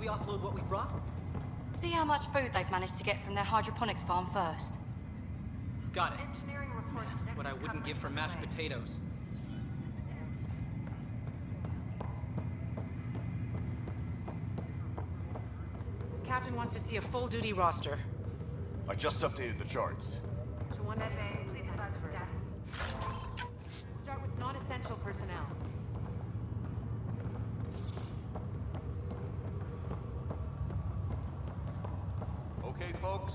we offload what we've brought? See how much food they've managed to get from their hydroponics farm first. Got it. What I wouldn't give for mashed potatoes. Captain wants to see a full-duty roster. I just updated the charts. Start with non-essential personnel. Okay, folks.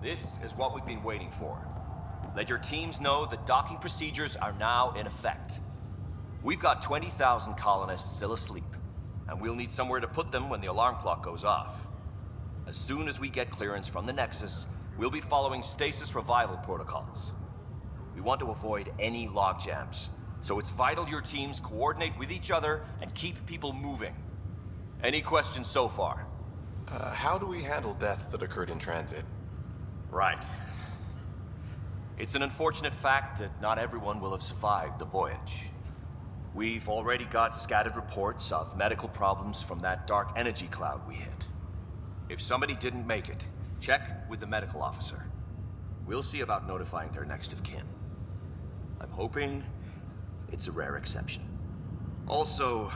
This is what we've been waiting for. Let your teams know that docking procedures are now in effect. We've got 20,000 colonists still asleep, and we'll need somewhere to put them when the alarm clock goes off. As soon as we get clearance from the Nexus, we'll be following stasis revival protocols. We want to avoid any logjams, so it's vital your teams coordinate with each other and keep people moving. Any questions so far? How do we handle deaths that occurred in transit? Right. It's an unfortunate fact that not everyone will have survived the voyage. We've already got scattered reports of medical problems from that dark energy cloud we hit. If somebody didn't make it, check with the medical officer. We'll see about notifying their next of kin. I'm hoping it's a rare exception. Also,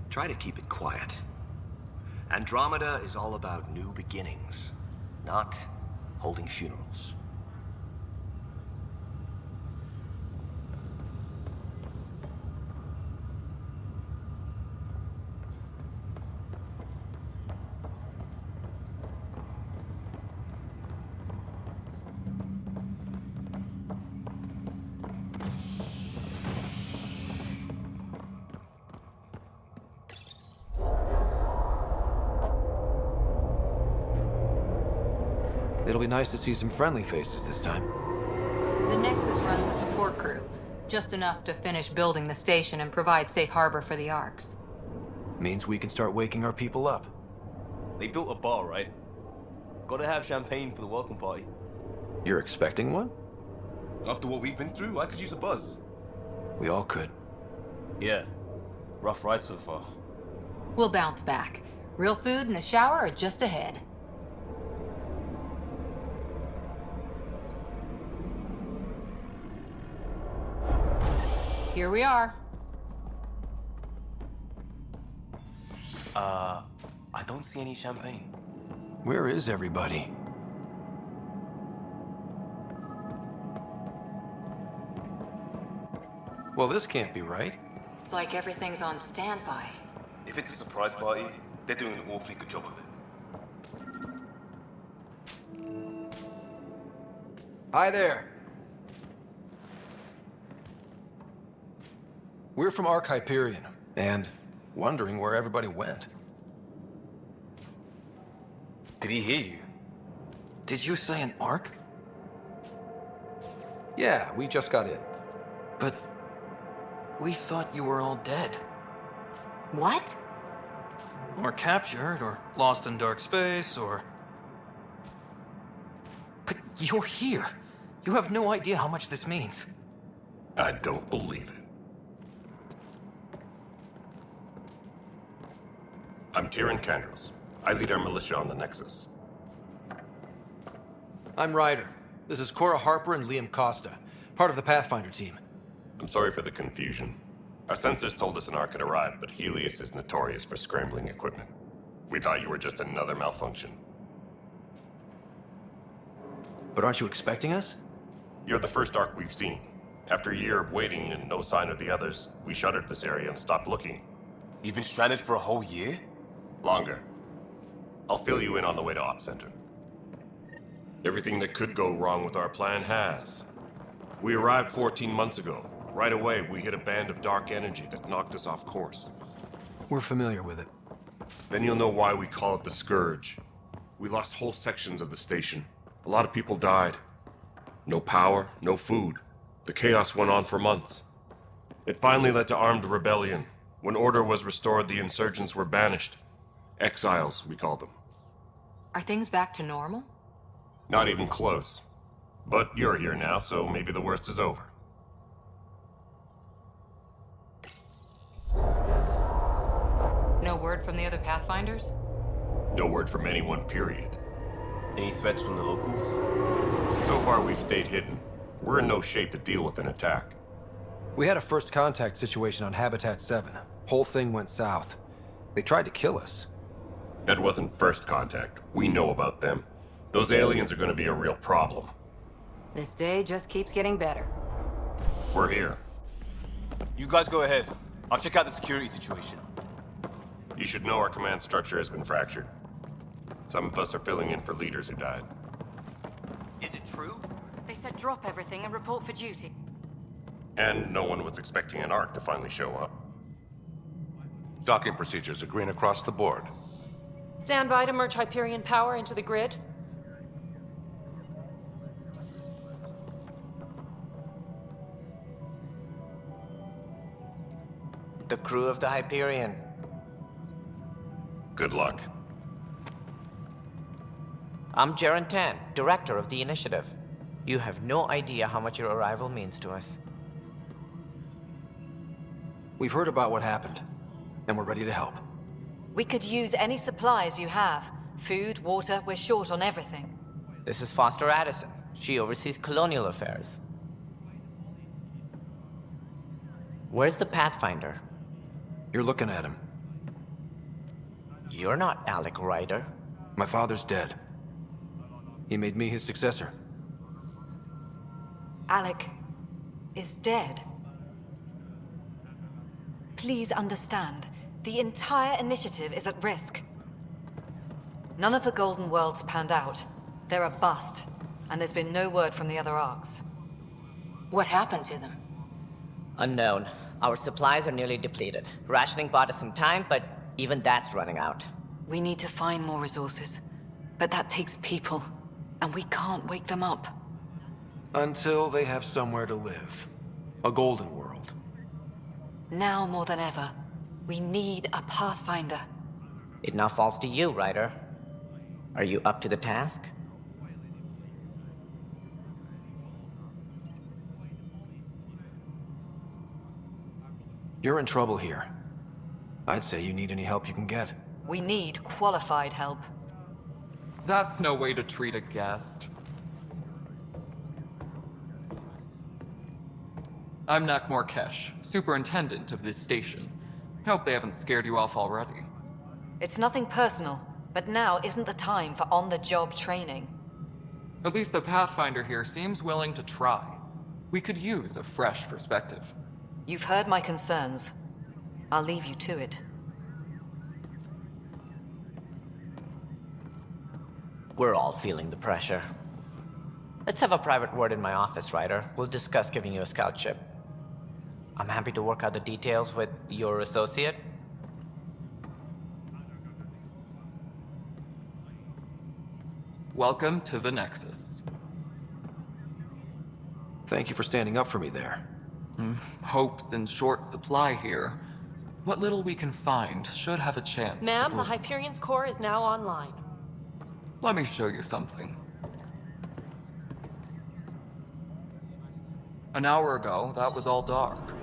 try to keep it quiet. Andromeda is all about new beginnings, not holding funerals. It'll be nice to see some friendly faces this time. The Nexus runs a support crew, just enough to finish building the station and provide safe harbor for the Arks. Means we can start waking our people up. They built a bar, right? Gotta have champagne for the welcome party. You're expecting one? After what we've been through, I could use a buzz. We all could. Yeah. Rough ride so far. We'll bounce back. Real food and a shower are just ahead. Here we are. I don't see any champagne. Where is everybody? Well, this can't be right. It's like everything's on standby. If it's a surprise party, they're doing an awfully good job of it. Hi there. We're from Ark Hyperion, and wondering where everybody went. Did he hear you? Did you say an Ark? Yeah, we just got in. But we thought you were all dead. What? Or captured, or lost in dark space, or... But you're here. You have no idea how much this means. I don't believe it. I'm Tyrion Candros. I lead our militia on the Nexus. I'm Ryder. This is Cora Harper and Liam Costa, part of the Pathfinder team. I'm sorry for the confusion. Our sensors told us an Ark had arrived, but Helios is notorious for scrambling equipment. We thought you were just another malfunction. But aren't you expecting us? You're the first Ark we've seen. After a year of waiting and no sign of the others, we shuttered this area and stopped looking. You've been stranded for a whole year? Longer. I'll fill you in on the way to Op Center. Everything that could go wrong with our plan has. We arrived 14 months ago. Right away, we hit a band of dark energy that knocked us off course. We're familiar with it. Then you'll know why we call it the Scourge. We lost whole sections of the station. A lot of people died. No power, no food. The chaos went on for months. It finally led to armed rebellion. When order was restored, the insurgents were banished. Exiles, we call them. Are things back to normal? Not even close. But you're here now, so maybe the worst is over. No word from the other Pathfinders? No word from anyone, period. Any threats from the locals? So far, we've stayed hidden. We're in no shape to deal with an attack. We had a first contact situation on Habitat 7. Whole thing went south. They tried to kill us. That wasn't first contact. We know about them. Those aliens are gonna be a real problem. This day just keeps getting better. We're here. You guys go ahead. I'll check out the security situation. You should know our command structure has been fractured. Some of us are filling in for leaders who died. Is it true? They said drop everything and report for duty. And no one was expecting an Ark to finally show up. Docking procedures are green across the board. Stand by to merge Hyperion power into the grid. The crew of the Hyperion. Good luck. I'm Jaren Tan, director of the initiative. You have no idea how much your arrival means to us. We've heard about what happened, and we're ready to help. We could use any supplies you have. Food, water, we're short on everything. This is Foster Addison. She oversees colonial affairs. Where's the Pathfinder? You're looking at him. You're not Alec Ryder. My father's dead. He made me his successor. Alec is dead. Please understand, the entire initiative is at risk. None of the Golden Worlds panned out. They're a bust, and there's been no word from the other arcs. What happened to them? Unknown. Our supplies are nearly depleted. Rationing bought us some time, but even that's running out. We need to find more resources, but that takes people, and we can't wake them up. Until they have somewhere to live. A golden world. Now more than ever, we need a Pathfinder. It now falls to you, Ryder. Are you up to the task? You're in trouble here. I'd say you need any help you can get. We need qualified help. That's no way to treat a guest. I'm Nakmor Kesh, superintendent of this station. Hope they haven't scared you off already. It's nothing personal, but now isn't the time for on-the-job training. At least the Pathfinder here seems willing to try. We could use a fresh perspective. You've heard my concerns. I'll leave you to it. We're all feeling the pressure. Let's have a private word in my office, Ryder. We'll discuss giving you a scout ship. I'm happy to work out the details with your associate. Welcome to the Nexus. Thank you for standing up for me there. Hope's in short supply here. What little we can find should have a chance. Ma'am, the Hyperion's core is now online. Let me show you something. An hour ago, that was all dark.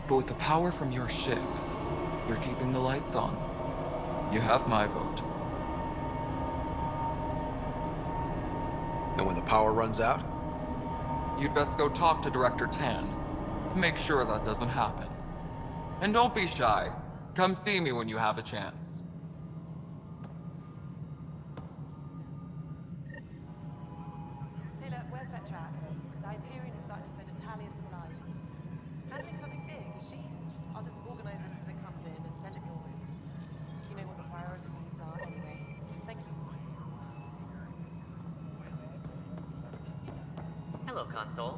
But with the power from your ship, you're keeping the lights on. You have my vote. And when the power runs out? You'd best go talk to Director Tan. Make sure that doesn't happen. And don't be shy. Come see me when you have a chance. Taylor, where's Vetrat? The Hyperion is starting to send a tally of supplies. Handling something big, is she? I'll just organize this as it comes in and send it your way. You know what the priority needs are anyway. Thank you. Hello, Console.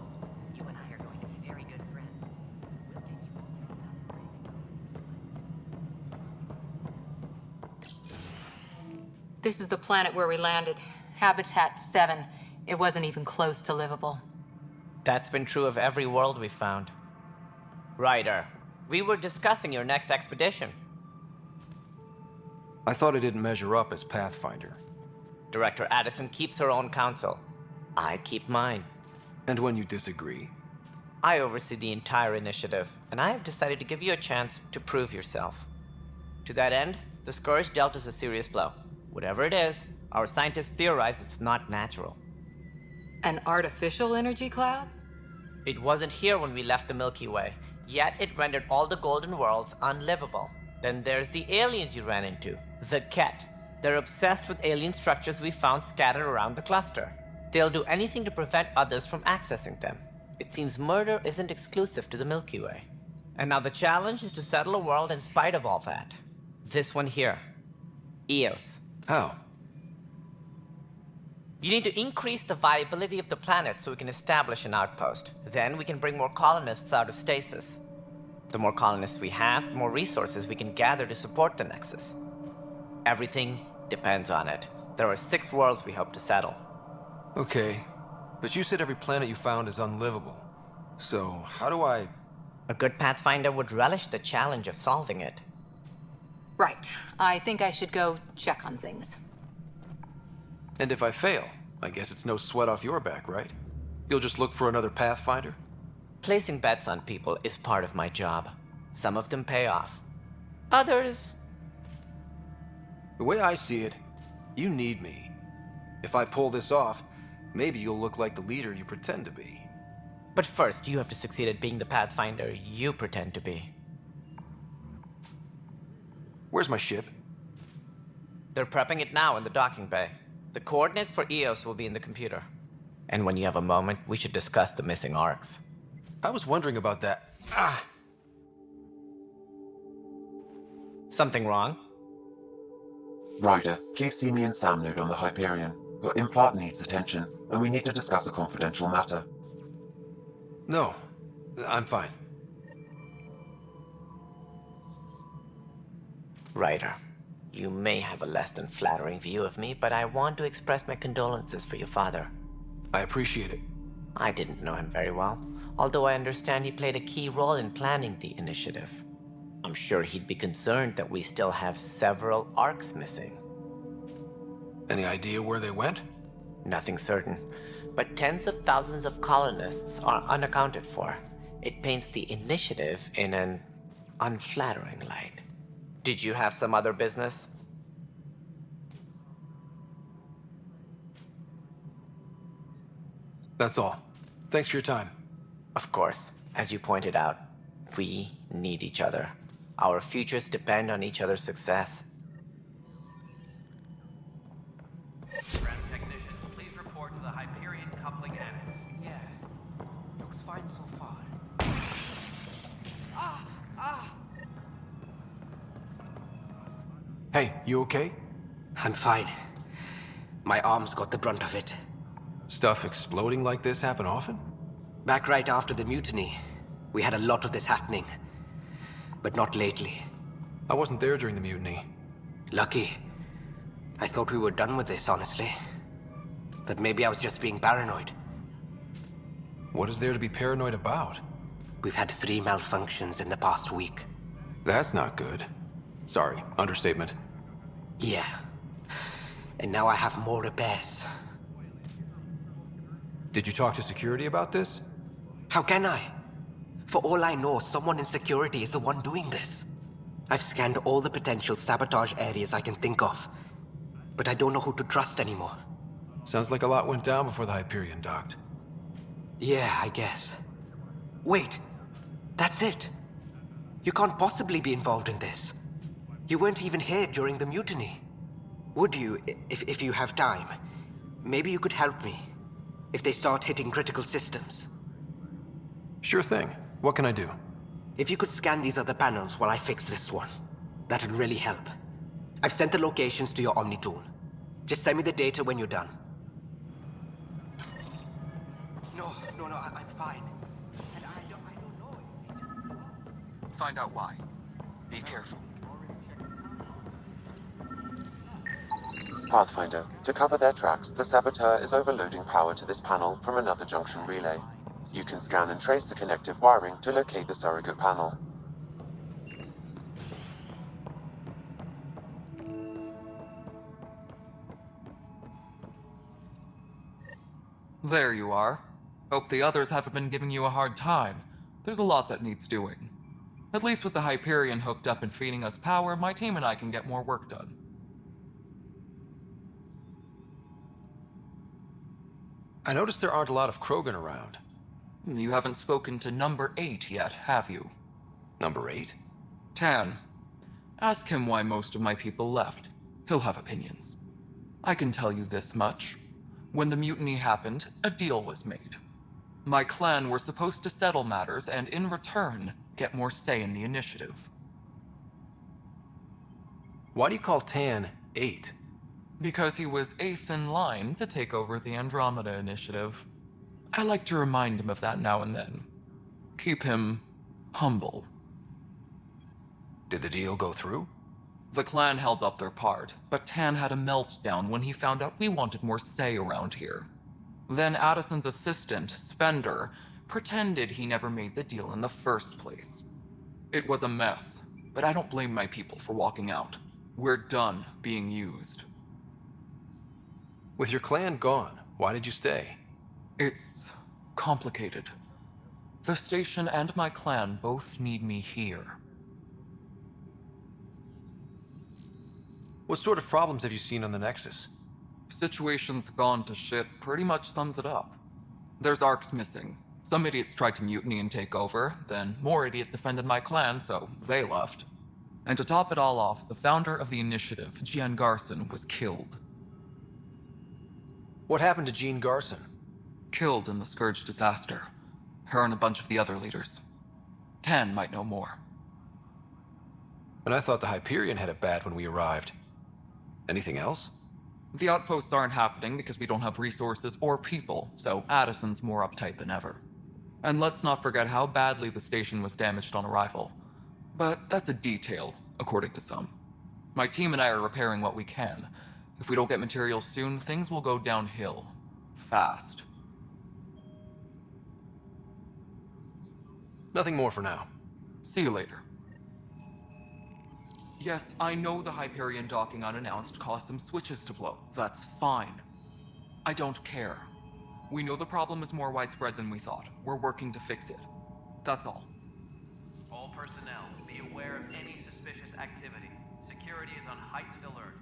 You and I are going to be very good friends. We'll get you both This is the planet where we landed. Habitat 7. It wasn't even close to livable. That's been true of every world we've found. Ryder, we were discussing your next expedition. I thought I didn't measure up as Pathfinder. Director Addison keeps her own counsel. I keep mine. And when you disagree? I oversee the entire initiative, and I have decided to give you a chance to prove yourself. To that end, The Scourge dealt us a serious blow. Whatever it is, our scientists theorize it's not natural. An artificial energy cloud? It wasn't here when we left the Milky Way, yet it rendered all the golden worlds unlivable. Then there's the aliens you ran into, the Ket. They're obsessed with alien structures we found scattered around the cluster. They'll do anything to prevent others from accessing them. It seems murder isn't exclusive to the Milky Way. And now the challenge is to settle a world in spite of all that. This one here. Eos. How? You need to increase the viability of the planet so we can establish an outpost. Then we can bring more colonists out of stasis. The more colonists we have, the more resources we can gather to support the Nexus. Everything depends on it. There are 6 worlds we hope to settle. Okay, but you said every planet you found is unlivable. So, how do I... A good Pathfinder would relish the challenge of solving it. Right. I think I should go check on things. And if I fail, I guess it's no sweat off your back, right? You'll just look for another Pathfinder? Placing bets on people is part of my job. Some of them pay off. Others... The way I see it, you need me. If I pull this off, maybe you'll look like the leader you pretend to be. But first, you have to succeed at being the Pathfinder you pretend to be. Where's my ship? They're prepping it now in the docking bay. The coordinates for Eos will be in the computer. And when you have a moment, we should discuss the missing arcs. I was wondering about that. Ah! Something wrong? Ryder, please see me and Sam node on the Hyperion. Your implant needs attention, and we need to discuss a confidential matter. No, I'm fine. Ryder, you may have a less than flattering view of me, but I want to express my condolences for your father. I appreciate it. I didn't know him very well, although I understand he played a key role in planning the initiative. I'm sure he'd be concerned that we still have several arcs missing. Any idea where they went? Nothing certain, but tens of thousands of colonists are unaccounted for. It paints the initiative in an unflattering light. Did you have some other business? That's all. Thanks for your time. Of course. As you pointed out, we need each other. Our futures depend on each other's success. Ground technicians, please report to the Hyperion coupling annex. Yeah. Looks fine so far. Hey, you okay? I'm fine. My arms got the brunt of it. Stuff exploding like this happen often? Back right after the mutiny, we had a lot of this happening. But not lately. I wasn't there during the mutiny. Lucky. I thought we were done with this, honestly. That maybe I was just being paranoid. What is there to be paranoid about? We've had 3 malfunctions in the past week. That's not good. Sorry, understatement. Yeah. And now I have more repairs. Did you talk to security about this? How can I? For all I know, someone in security is the one doing this. I've scanned all the potential sabotage areas I can think of. But I don't know who to trust anymore. Sounds like a lot went down before the Hyperion docked. Yeah, I guess. Wait. That's it. You can't possibly be involved in this. You weren't even here during the mutiny. Would you, if you have time? Maybe you could help me. If they start hitting critical systems. Sure thing. What can I do? If you could scan these other panels while I fix this one, that'd really help. I've sent the locations to your Omni tool. Just send me the data when you're done. No, I'm fine. And I don't know. Find out why. Be careful. Pathfinder, to cover their tracks, the saboteur is overloading power to this panel from another junction relay. You can scan and trace the connective wiring to locate the surrogate panel. There you are. Hope the others haven't been giving you a hard time. There's a lot that needs doing. At least with the Hyperion hooked up and feeding us power, my team and I can get more work done. I noticed there aren't a lot of Krogan around. You haven't spoken to number 8 yet, have you? Number 8? Tan. Ask him why most of my people left. He'll have opinions. I can tell you this much. When the mutiny happened, a deal was made. My clan were supposed to settle matters and, in return, get more say in the initiative. Why do you call Tan 8? Because he was 8th in line to take over the Andromeda initiative. I like to remind him of that now and then. Keep him humble. Did the deal go through? The clan held up their part, but Tan had a meltdown when he found out we wanted more say around here. Then Addison's assistant, Spender, pretended he never made the deal in the first place. It was a mess, but I don't blame my people for walking out. We're done being used. With your clan gone, why did you stay? It's complicated. The station and my clan both need me here. What sort of problems have you seen on the Nexus? Situation's gone to shit pretty much sums it up. There's arcs missing. Some idiots tried to mutiny and take over, then more idiots offended my clan, so they left. And to top it all off, the founder of the initiative, Jean Garson, was killed. What happened to Jean Garson? Killed in the Scourge disaster. Her and a bunch of the other leaders. Tan might know more. And I thought the Hyperion had it bad when we arrived. Anything else? The outposts aren't happening because we don't have resources or people, so Addison's more uptight than ever. And let's not forget how badly the station was damaged on arrival. But that's a detail, according to some. My team and I are repairing what we can. If we don't get materials soon, things will go downhill. Fast. Nothing more for now. See you later. Yes, I know the Hyperion docking unannounced caused some switches to blow. That's fine. I don't care. We know the problem is more widespread than we thought. We're working to fix it. That's all. All personnel, be aware of any suspicious activity. Security is on heightened alert.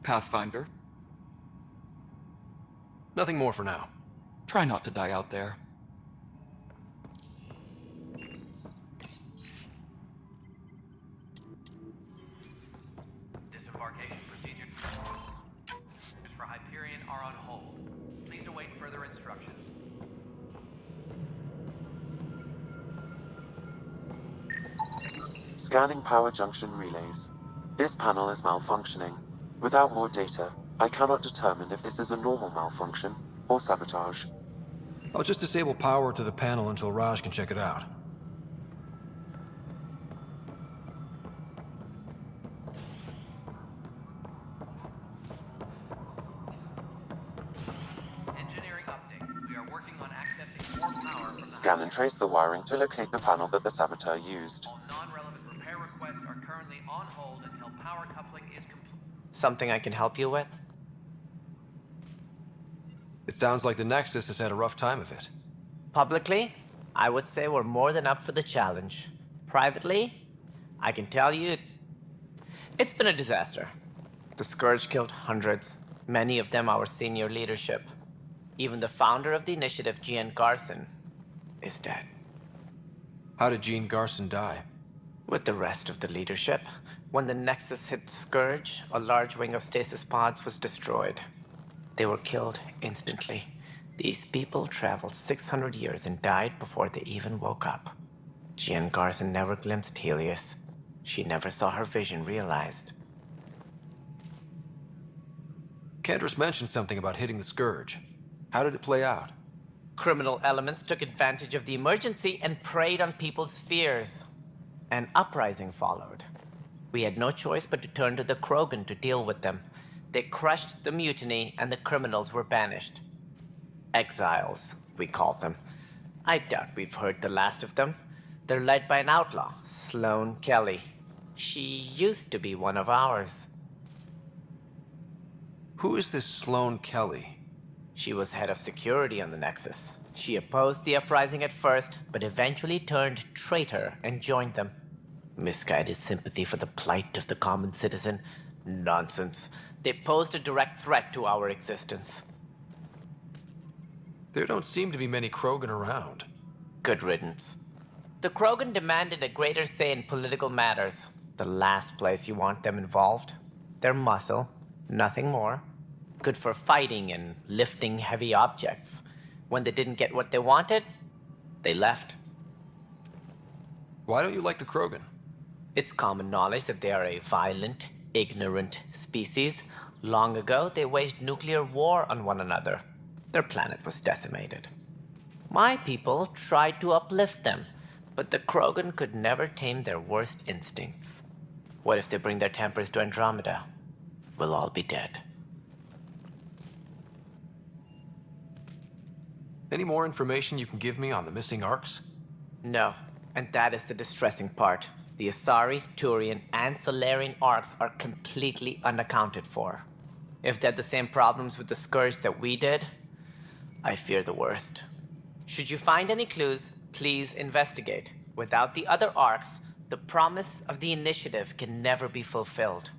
Pathfinder? Nothing more for now. Try not to die out there. Disembarkation procedures for Hyperion are on hold. Please await further instructions. Scanning power junction relays. This panel is malfunctioning. Without more data, I cannot determine if this is a normal malfunction or sabotage. I'll just disable power to the panel until Raj can check it out. Engineering update. We are working on accessing more power from the Scan and trace the wiring to locate the panel that the saboteur used. All non-relevant repair requests are currently on hold until power coupling is complete. Something I can help you with? It sounds like the Nexus has had a rough time of it. Publicly, I would say we're more than up for the challenge. Privately, I can tell you, it's been a disaster. The Scourge killed hundreds, many of them our senior leadership. Even the founder of the initiative, Jean Garson, is dead. How did Jean Garson die? With the rest of the leadership, when the Nexus hit the Scourge, a large wing of stasis pods was destroyed. They were killed instantly. These people traveled 600 years and died before they even woke up. Jean Garson never glimpsed Helios. She never saw her vision realized. Candra's mentioned something about hitting the Scourge. How did it play out? Criminal elements took advantage of the emergency and preyed on people's fears. An uprising followed. We had no choice but to turn to the Krogan to deal with them. They crushed the mutiny and the criminals were banished. Exiles, we call them. I doubt we've heard the last of them. They're led by an outlaw, Sloane Kelly. She used to be one of ours. Who is this Sloane Kelly? She was head of security on the Nexus. She opposed the uprising at first, but eventually turned traitor and joined them. Misguided sympathy for the plight of the common citizen? Nonsense. They posed a direct threat to our existence. There don't seem to be many Krogan around. Good riddance. The Krogan demanded a greater say in political matters. The last place you want them involved. They're muscle, nothing more. Good for fighting and lifting heavy objects. When they didn't get what they wanted, they left. Why don't you like the Krogan? It's common knowledge that they are a violent, ignorant species. Long ago, they waged nuclear war on one another. Their planet was decimated. My people tried to uplift them, but the Krogan could never tame their worst instincts. What if they bring their tempers to Andromeda? We'll all be dead. Any more information you can give me on the missing arcs? No, and that is the distressing part. The Asari, Turian, and Solarian arcs are completely unaccounted for. If they had the same problems with the Scourge that we did, I fear the worst. Should you find any clues, please investigate. Without the other arcs, the promise of the initiative can never be fulfilled.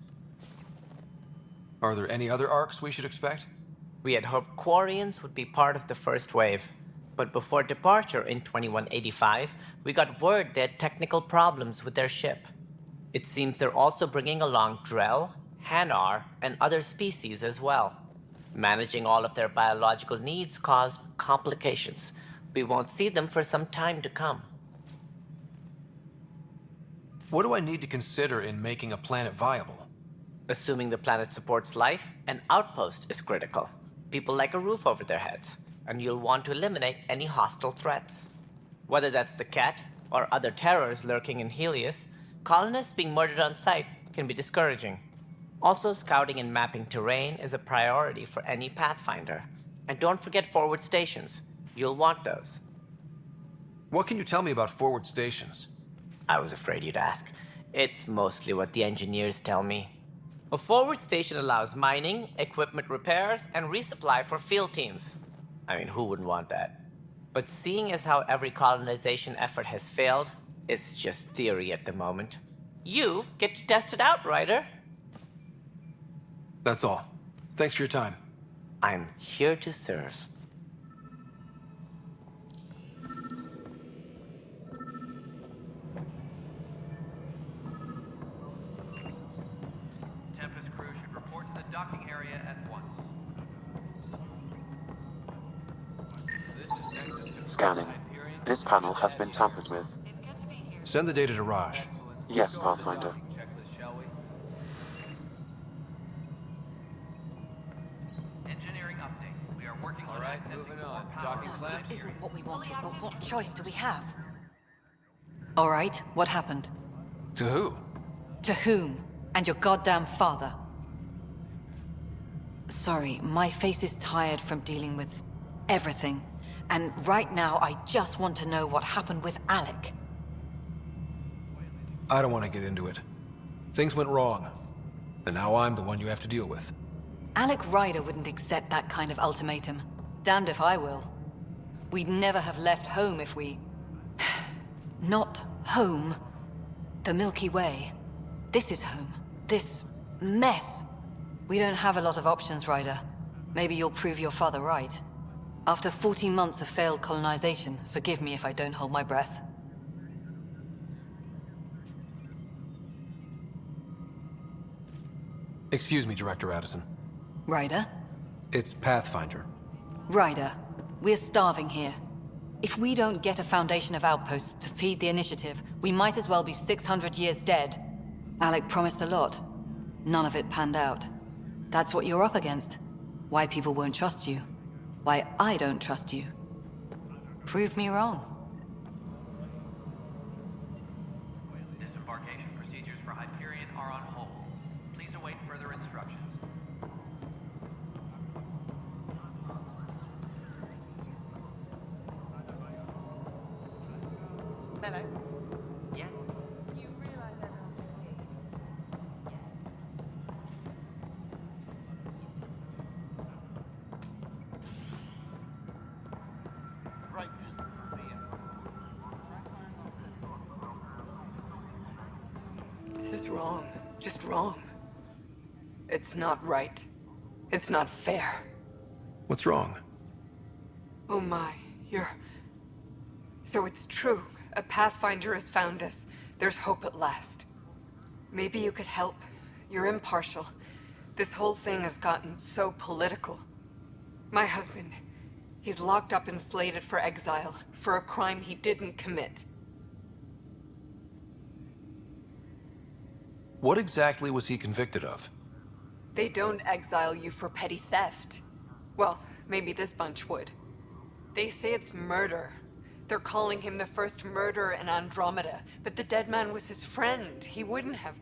Are there any other arcs we should expect? We had hoped Quarians would be part of the first wave, but before departure in 2185, we got word they had technical problems with their ship. It seems they're also bringing along Drell, Hanar, and other species as well. Managing all of their biological needs caused complications. We won't see them for some time to come. What do I need to consider in making a planet viable? Assuming the planet supports life, an outpost is critical. People like a roof over their heads, and you'll want to eliminate any hostile threats. Whether that's the Cat or other terrors lurking in Helios, colonists being murdered on sight can be discouraging. Also, scouting and mapping terrain is a priority for any Pathfinder. And don't forget forward stations. You'll want those. What can you tell me about forward stations? I was afraid you'd ask. It's mostly what the engineers tell me. A forward station allows mining, equipment repairs, and resupply for field teams. I mean, who wouldn't want that? But seeing as how every colonization effort has failed, it's just theory at the moment. You get to test it out, Ryder. That's all. Thanks for your time. I'm here to serve. Tempest crew should report to the docking area at once. Scanning. This panel has been tampered with. Send the data to Raj. Yes, Pathfinder. Engineering update. We are working on accessing more power. This isn't what we wanted, but what choice do we have? All right, what happened? To who? To whom? And your goddamn father. Sorry, my face is tired from dealing with everything. And right now, I just want to know what happened with Alec. I don't want to get into it. Things went wrong. And now I'm the one you have to deal with. Alec Ryder wouldn't accept that kind of ultimatum. Damned if I will. We'd never have left home if we... Not home. The Milky Way. This is home. This mess. We don't have a lot of options, Ryder. Maybe you'll prove your father right. After 14 months of failed colonization, forgive me if I don't hold my breath. Excuse me, Director Addison. Ryder? It's Pathfinder. Ryder, we're starving here. If we don't get a foundation of outposts to feed the initiative, we might as well be 600 years dead. Alec promised a lot. None of it panned out. That's what you're up against. Why people won't trust you. Why I don't trust you. Prove me wrong. Disembarkation procedures for Hyperion are on hold. Please await further instructions. Mello? Yes? You realize everyone can hear you? wrong. Just wrong. It's not right. It's not fair. What's wrong? Oh my, So it's true. A Pathfinder has found us. There's hope at last. Maybe you could help. You're impartial. This whole thing has gotten so political. My husband, he's locked up and slated for exile for a crime he didn't commit. What exactly was he convicted of? They don't exile you for petty theft. Well, maybe this bunch would. They say it's murder. They're calling him the first murderer in Andromeda, but the dead man was his friend. He wouldn't have...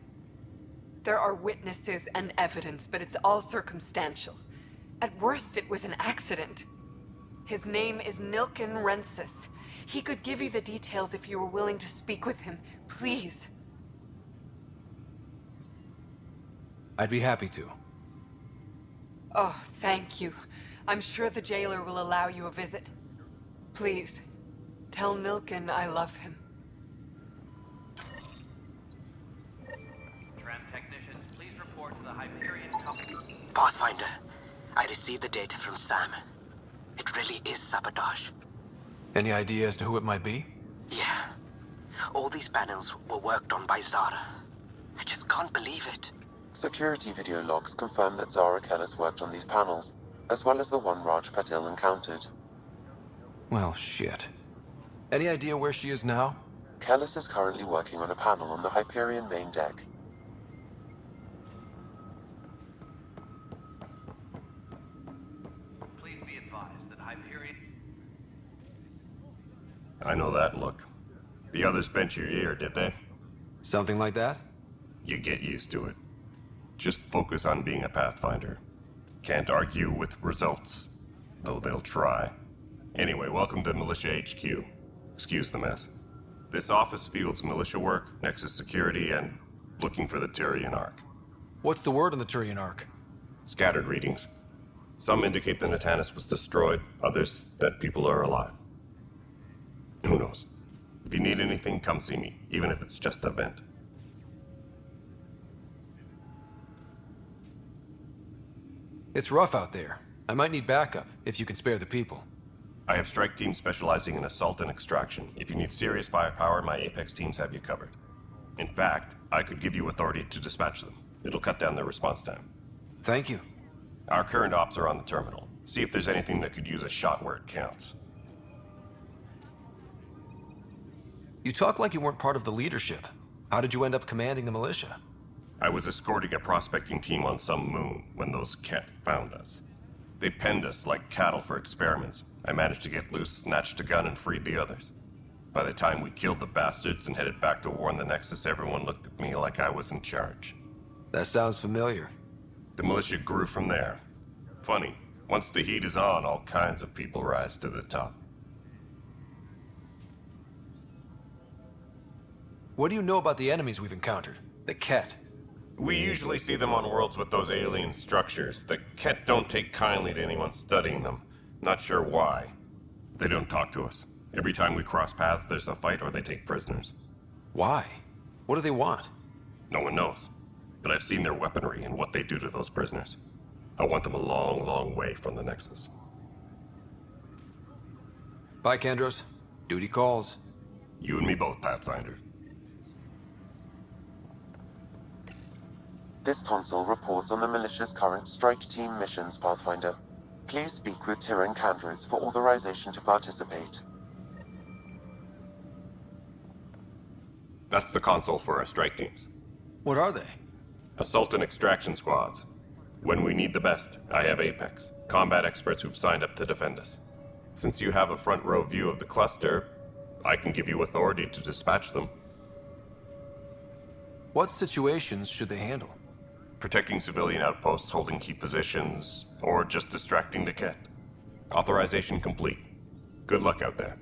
There are witnesses and evidence, but it's all circumstantial. At worst, it was an accident. His name is Nilken Rensis. He could give you the details if you were willing to speak with him. Please. I'd be happy to. Oh, thank you. I'm sure the jailer will allow you a visit. Please, tell Nilken I love him. Tram technicians, please report to the Hyperion Company. Pathfinder, I received the data from Sam. It really is sabotage. Any idea as to who it might be? Yeah. All these panels were worked on by Zara. I just can't believe it. Security video logs confirm that Zara Kellis worked on these panels, as well as the one Raj Patil encountered. Well, shit. Any idea where she is now? Kellis is currently working on a panel on the Hyperion main deck. Please be advised that Hyperion... I know that look. The others bent your ear, did they? Something like that? You get used to it. Just focus on being a Pathfinder. Can't argue with results, though they'll try. Anyway, welcome to Militia HQ. Excuse the mess. This office fields militia work, Nexus security, and looking for the Turian Ark. What's the word on the Turian Ark? Scattered readings. Some indicate the Natanus was destroyed, others that people are alive. Who knows? If you need anything, come see me, even if it's just a vent. It's rough out there. I might need backup, if you can spare the people. I have strike teams specializing in assault and extraction. If you need serious firepower, my Apex teams have you covered. In fact, I could give you authority to dispatch them. It'll cut down their response time. Thank you. Our current ops are on the terminal. See if there's anything that could use a shot where it counts. You talk like you weren't part of the leadership. How did you end up commanding the militia? I was escorting a prospecting team on some moon when those Ket found us. They penned us like cattle for experiments. I managed to get loose, snatched a gun, and freed the others. By the time we killed the bastards and headed back to warn the Nexus, everyone looked at me like I was in charge. That sounds familiar. The militia grew from there. Funny, once the heat is on, all kinds of people rise to the top. What do you know about the enemies we've encountered? The Ket? We usually see them on worlds with those alien structures. The Ket don't take kindly to anyone studying them. Not sure why. They don't talk to us. Every time we cross paths, there's a fight or they take prisoners. Why? What do they want? No one knows. But I've seen their weaponry and what they do to those prisoners. I want them a long, long way from the Nexus. Bye, Kandros. Duty calls. You and me both, Pathfinder. This console reports on the militia's current strike team missions, Pathfinder. Please speak with Tyrion Kandros for authorization to participate. That's the console for our strike teams. What are they? Assault and extraction squads. When we need the best, I have Apex, combat experts who've signed up to defend us. Since you have a front row view of the cluster, I can give you authority to dispatch them. What situations should they handle? Protecting civilian outposts, holding key positions, or just distracting the Ket. Authorization complete. Good luck out there.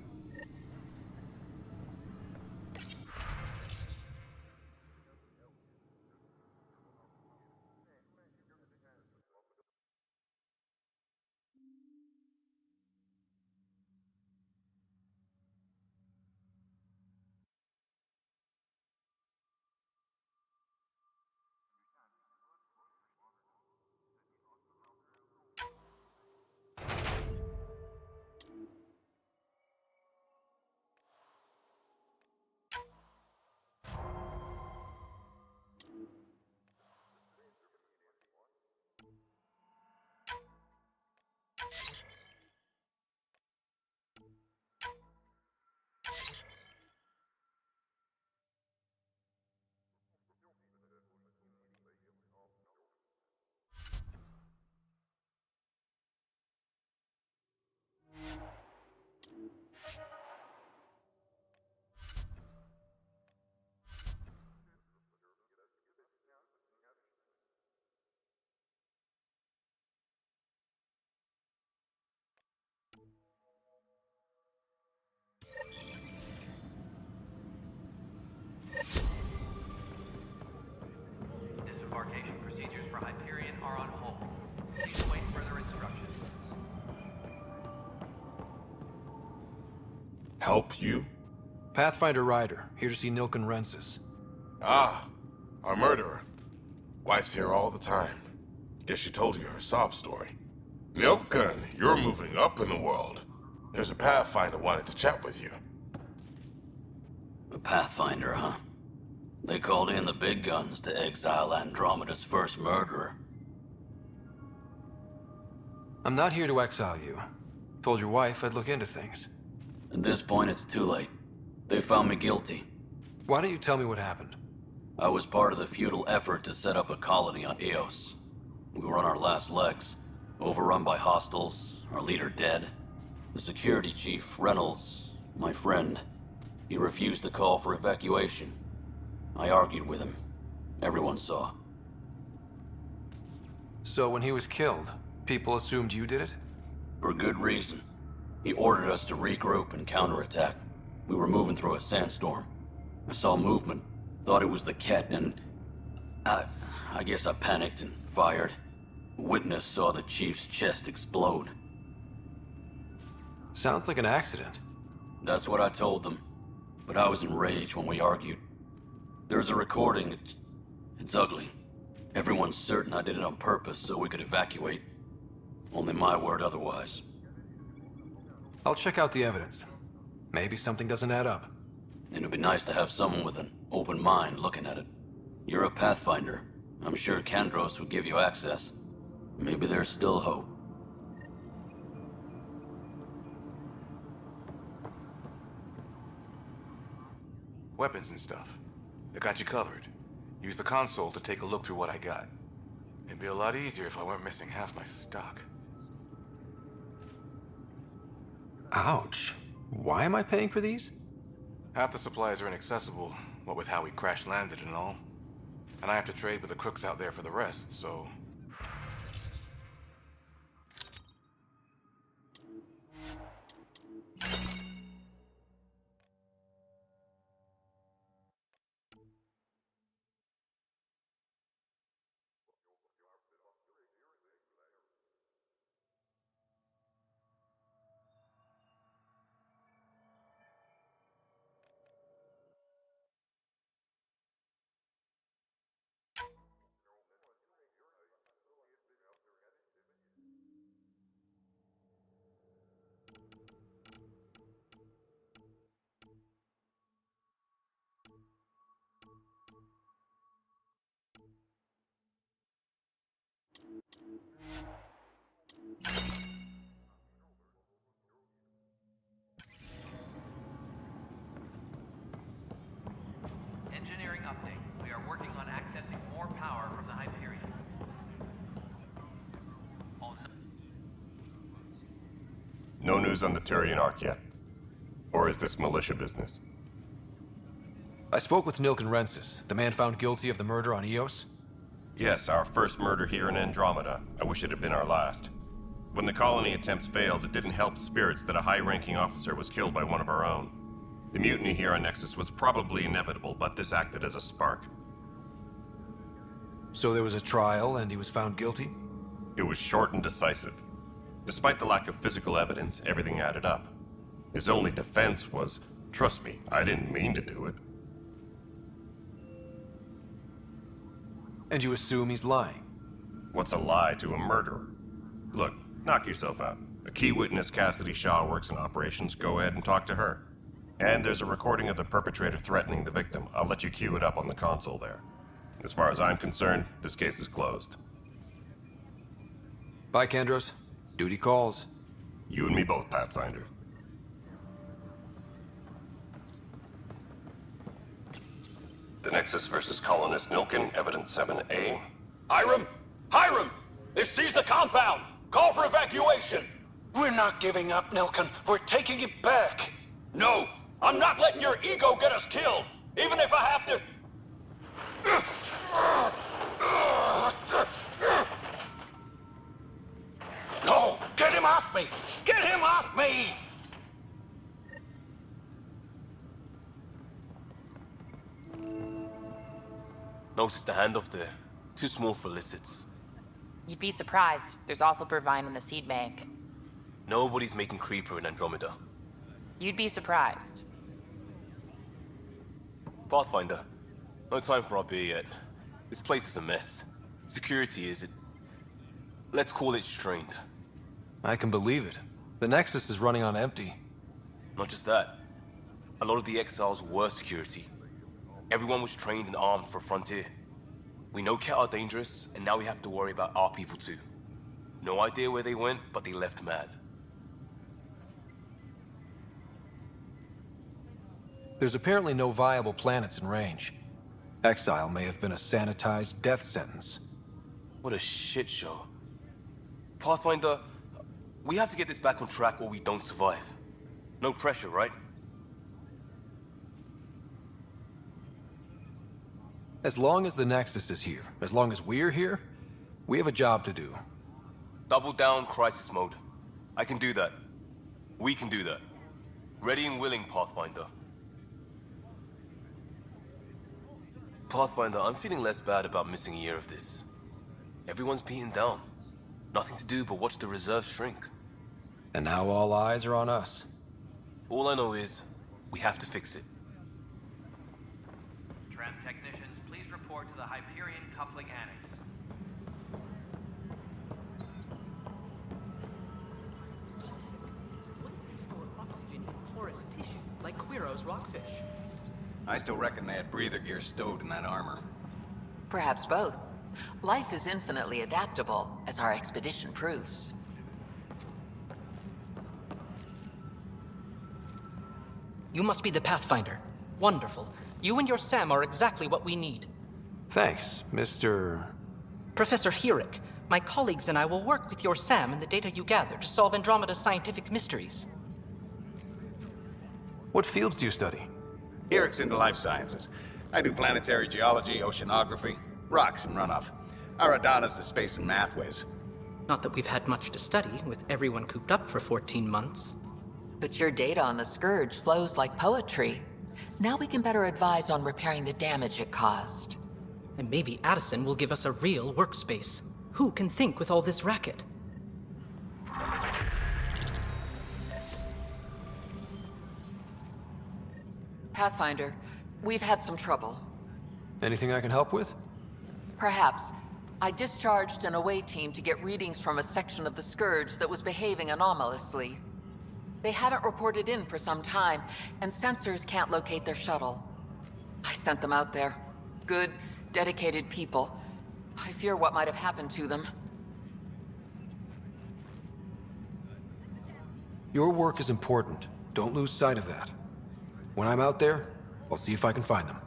evacuation procedures for Hyperion are on hold. Please await further instructions. Help you? Pathfinder Ryder, here to see Nilken Rensis. Ah, our murderer. Wife's here all the time. Guess she told you her sob story. Nilken, you're moving up in the world. There's a Pathfinder wanted to chat with you. A Pathfinder, huh? They called in the big guns to exile Andromeda's first murderer. I'm not here to exile you. Told your wife I'd look into things. At this point, it's too late. They found me guilty. Why don't you tell me what happened? I was part of the futile effort to set up a colony on Eos. We were on our last legs, overrun by hostiles, our leader dead. The security chief, Reynolds, my friend, he refused to call for evacuation. I argued with him. Everyone saw. So when he was killed, people assumed you did it? For good reason. He ordered us to regroup and counterattack. We were moving through a sandstorm. I saw movement, thought it was the Ket, and I guess I panicked and fired. A witness saw the chief's chest explode. Sounds like an accident. That's what I told them. But I was enraged when we argued. There's a recording. It's ugly. Everyone's certain I did it on purpose so we could evacuate. Only my word otherwise. I'll check out the evidence. Maybe something doesn't add up. It'd be nice to have someone with an open mind looking at it. You're a Pathfinder. I'm sure Kandros would give you access. Maybe there's still hope. Weapons and stuff. I got you covered. Use the console to take a look through what I got. It'd be a lot easier if I weren't missing half my stock. Ouch. Why am I paying for these? Half the supplies are inaccessible, what with how we crash-landed and all. And I have to trade with the crooks out there for the rest, so... Engineering update. We are working on accessing more power from the Hyperion. No news on the Turian Ark yet? Or is this militia business? I spoke with Nilken Rensis, the man found guilty of the murder on Eos. Yes, our first murder here in Andromeda. I wish it had been our last. When the colony attempts failed, it didn't help spirits that a high-ranking officer was killed by one of our own. The mutiny here on Nexus was probably inevitable, but this acted as a spark. So there was a trial and he was found guilty? It was short and decisive. Despite the lack of physical evidence, everything added up. His only defense was, trust me, I didn't mean to do it. And you assume he's lying? What's a lie to a murderer? Look, knock yourself out. A key witness, Cassidy Shaw, works in operations. Go ahead and talk to her. And there's a recording of the perpetrator threatening the victim. I'll let you cue it up on the console there. As far as I'm concerned, this case is closed. Bye, Kandros. Duty calls. You and me both, Pathfinder. The Nexus versus Colonist Nilken, Evidence 7A. Hiram! Hiram! They've seized the compound! Call for evacuation! We're not giving up, Nilken. We're taking it back. No! I'm not letting your ego get us killed! Even if I have to... No! Get him off me! Get him off me! Noticed the handoff there. Too small for lizards. You'd be surprised. There's also Purvine in the seed bank. Nobody's making creeper in Andromeda. You'd be surprised. Pathfinder, no time for our beer yet. This place is a mess. Security is, let's call it strained. I can believe it. The Nexus is running on empty. Not just that. A lot of the exiles were security. Everyone was trained and armed for Frontier. We know Ket are dangerous, and now we have to worry about our people too. No idea where they went, but they left mad. There's apparently no viable planets in range. Exile may have been a sanitized death sentence. What a shit show. Pathfinder, we have to get this back on track or we don't survive. No pressure, right? As long as the Nexus is here, as long as we're here, we have a job to do. Double down crisis mode. I can do that. We can do that. Ready and willing, Pathfinder. Pathfinder, I'm feeling less bad about missing a year of this. Everyone's beaten down. Nothing to do but watch the reserves shrink. And now all eyes are on us. All I know is, we have to fix it. Tram technicians, please report to the Hyperion Coupling Annex. Oxygen in porous tissue, like Quiro's rockfish. I still reckon they had breather gear stowed in that armor. Perhaps both. Life is infinitely adaptable, as our expedition proves. You must be the Pathfinder. Wonderful. You and your Sam are exactly what we need. Thanks, Mr. Professor Herrick, my colleagues and I will work with your Sam and the data you gather to solve Andromeda's scientific mysteries. What fields do you study? Herrick's into life sciences. I do planetary geology, oceanography, rocks and runoff. Aradana's the space and math whiz. Not that we've had much to study, with everyone cooped up for 14 months. But your data on the Scourge flows like poetry. Now we can better advise on repairing the damage it caused. And maybe Addison will give us a real workspace. Who can think with all this racket? Pathfinder, we've had some trouble. Anything I can help with? Perhaps. I discharged an away team to get readings from a section of the Scourge that was behaving anomalously. They haven't reported in for some time, and sensors can't locate their shuttle. I sent them out there. Good, dedicated people. I fear what might have happened to them. Your work is important. Don't lose sight of that. When I'm out there, I'll see if I can find them.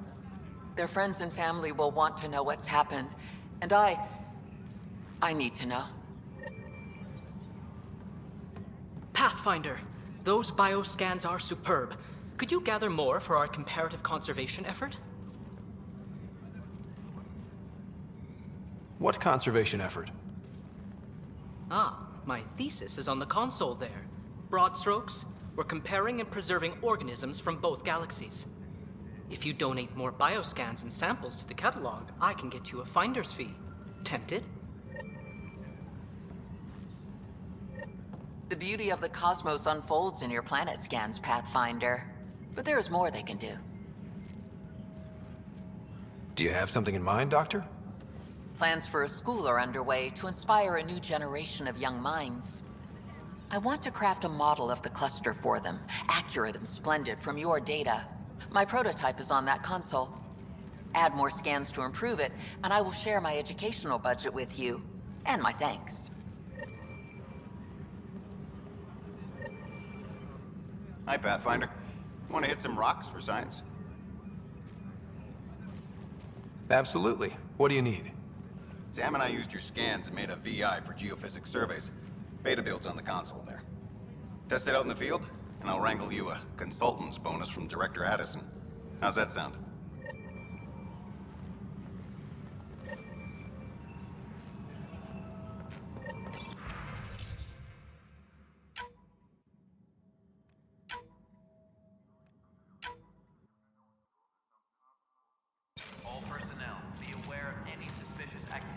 Their friends and family will want to know what's happened, and I need to know. Pathfinder, those bioscans are superb. Could you gather more for our comparative conservation effort? What conservation effort? Ah, my thesis is on the console there. Broad strokes, we're comparing and preserving organisms from both galaxies. If you donate more bioscans and samples to the catalog, I can get you a finder's fee. Tempted? The beauty of the cosmos unfolds in your planet scans, Pathfinder. But there is more they can do. Do you have something in mind, Doctor? Plans for a school are underway to inspire a new generation of young minds. I want to craft a model of the cluster for them, accurate and splendid from your data. My prototype is on that console. Add more scans to improve it, and I will share my educational budget with you, and my thanks. Hi, Pathfinder. Want to hit some rocks for science? Absolutely. What do you need? Sam and I used your scans and made a VI for geophysics surveys. Beta builds on the console there. Test it out in the field, and I'll wrangle you a consultant's bonus from Director Addison. How's that sound? All personnel, be aware of any suspicious activity.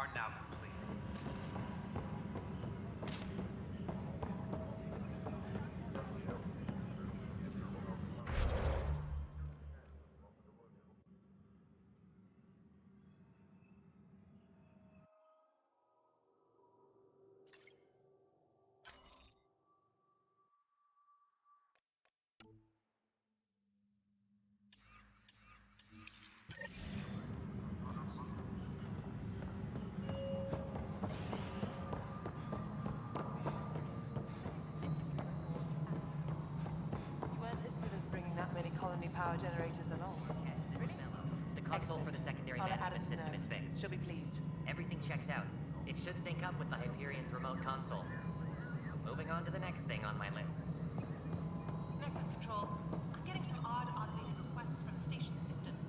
are now complete. You weren't listed as bringing that many colony power generators along. Really? The console for the secondary I'll let management Addison system know. is fixed. She'll be pleased. Everything checks out. It should sync up with the Hyperion's remote consoles. Moving on to the next thing on my list. Nexus Control, I'm getting some odd automated requests from the station systems.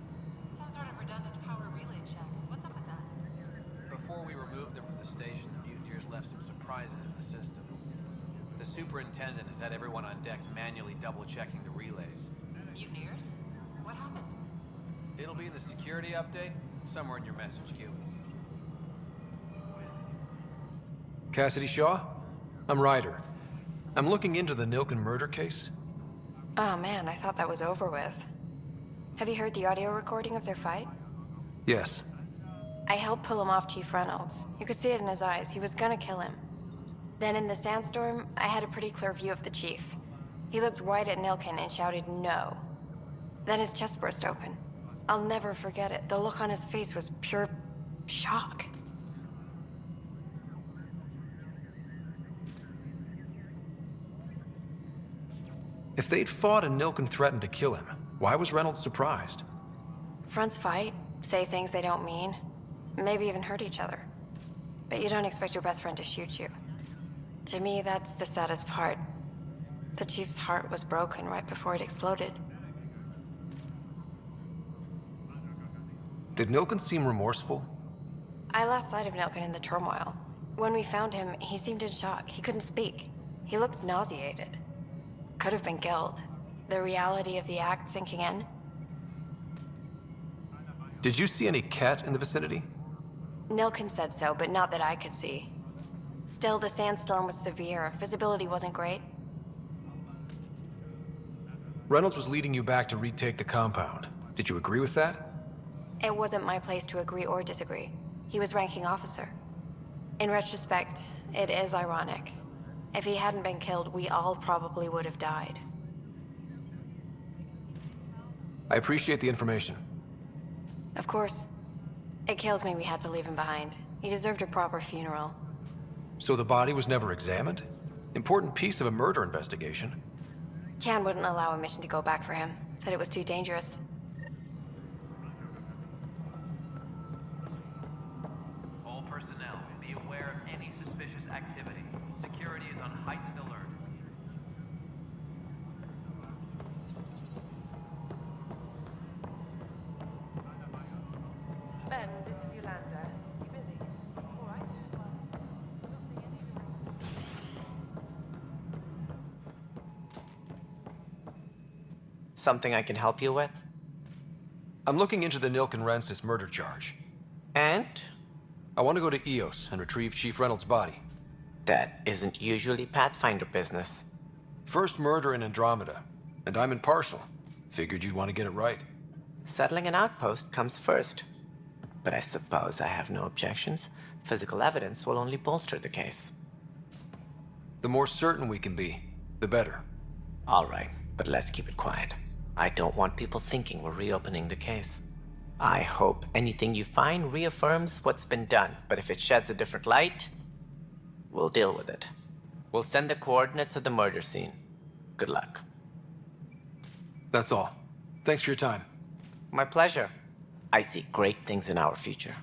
Some sort of redundant power relay checks. What's up with that? Before we removed them from the station, the mutineers left some surprises in the system. The superintendent has had everyone on deck manually double-checking the relays. Mutineers? What happened? It'll be in the security update, somewhere in your message queue. Cassidy Shaw? I'm Ryder. I'm looking into the Nilken murder case. Oh man, I thought that was over with. Have you heard the audio recording of their fight? Yes. I helped pull him off Chief Reynolds. You could see it in his eyes. He was gonna kill him. Then in the sandstorm, I had a pretty clear view of the chief. He looked right at Nilken and shouted no. Then his chest burst open. I'll never forget it. The look on his face was pure shock. If they'd fought and Nilken threatened to kill him, why was Reynolds surprised? Fronts fight, say things they don't mean, maybe even hurt each other. But you don't expect your best friend to shoot you. To me, that's the saddest part. The chief's heart was broken right before it exploded. Did Nilken seem remorseful? I lost sight of Nilken in the turmoil. When we found him, he seemed in shock. He couldn't speak. He looked nauseated. Could have been guilt. The reality of the act sinking in. Did you see any cat in the vicinity? Nilken said so, but not that I could see. Still, the sandstorm was severe. Visibility wasn't great. Reynolds was leading you back to retake the compound. Did you agree with that? It wasn't my place to agree or disagree. He was ranking officer. In retrospect, it is ironic. If he hadn't been killed, we all probably would have died. I appreciate the information. Of course. It kills me we had to leave him behind. He deserved a proper funeral. So the body was never examined? Important piece of a murder investigation. Tian wouldn't allow a mission to go back for him. Said it was too dangerous. All personnel, be aware of any suspicious activity. Security is on heightened alert. Ben, this is Yolanda. You busy? All right. Something I can help you with? I'm looking into the Nilken Rensis murder charge. And? I want to go to Eos and retrieve Chief Reynolds' body. That isn't usually Pathfinder business. First murder in Andromeda, and I'm impartial. Figured you'd want to get it right. Settling an outpost comes first. But I suppose I have no objections. Physical evidence will only bolster the case. The more certain we can be, the better. All right, but let's keep it quiet. I don't want people thinking we're reopening the case. I hope anything you find reaffirms what's been done, but if it sheds a different light, we'll deal with it. We'll send the coordinates of the murder scene. Good luck. That's all. Thanks for your time. My pleasure. I see great things in our future.